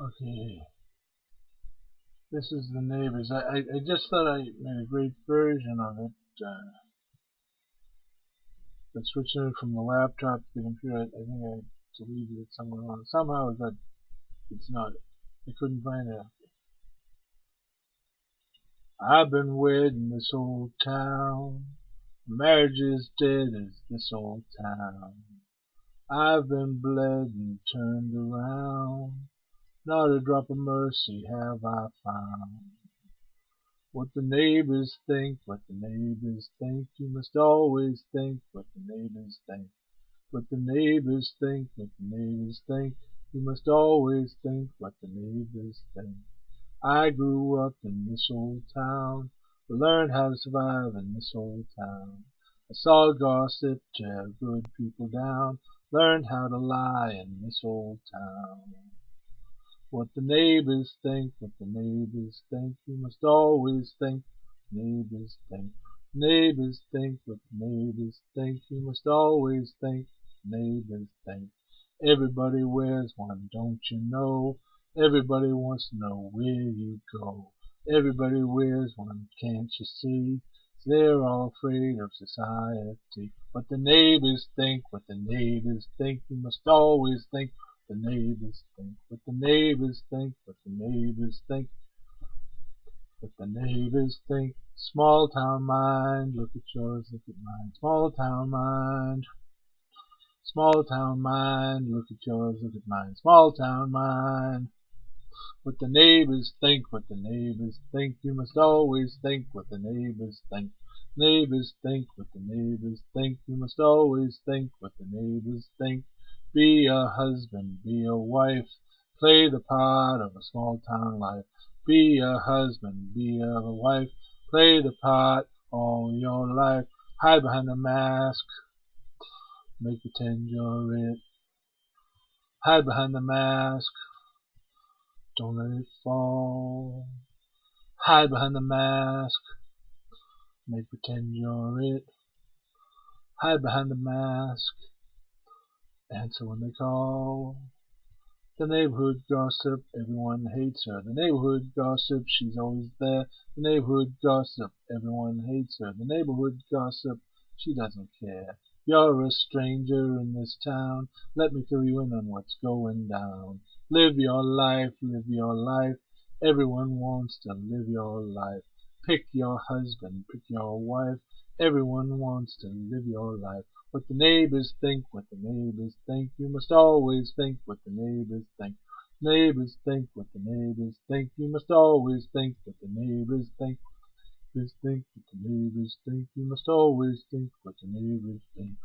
Okay, this is the neighbors. I just thought I made a great version of it, but switching it from the laptop to the computer, I think I deleted it somewhere along. Somehow it's not. I couldn't find it. I've been wed in this old town. Marriage is dead as this old town. I've been bled and turned around. Not a drop of mercy have I found. What the neighbors think, what the neighbors think, you must always think what the neighbors think. What the neighbors think, what the neighbors think, you must always think what the neighbors think. I grew up in this old town, learned how to survive in this old town. I saw gossip tear good people down, learned how to lie in this old town. What the neighbors think, what the neighbors think, you must always think what the neighbors think. Neighbors think what the neighbors think, you must always think what the neighbors think. Everybody wears one, don't you know? Everybody wants to know where you go. Everybody wears one, can't you see? They're all afraid of society. What the neighbors think, what the neighbors think, you must always think the neighbors think, what the neighbors think, what the neighbors think, what the neighbors think. Small town mind, look at yours, look at mine. Small town mind, small town mind, look at yours, look at mine. Small town mind. What the neighbors think, what the neighbors think, you must always think what the neighbors think. Neighbors think what the neighbors think, you must always think what the neighbors think. Be a husband, be a wife, play the part of a small town life. Be a husband, be a wife, play the part all your life. Hide behind the mask, make pretend you're it. Hide behind the mask, don't let it fall. Hide behind the mask, make pretend you're it. Hide behind the mask, answer when they call. The neighborhood gossip, everyone hates her. The neighborhood gossip, she's always there. The neighborhood gossip, everyone hates her. The neighborhood gossip, she doesn't care. You're a stranger in this town. Let me fill you in on what's going down. Live your life, live your life. Everyone wants to live your life. Pick your husband, pick your wife. Everyone wants to live your life. What the neighbors think, what the neighbors think, you must always think what the neighbors think. Neighbors think what the neighbors think, you must always think what the neighbors think. Neighbors think what the neighbors think, you must always think what the neighbors think.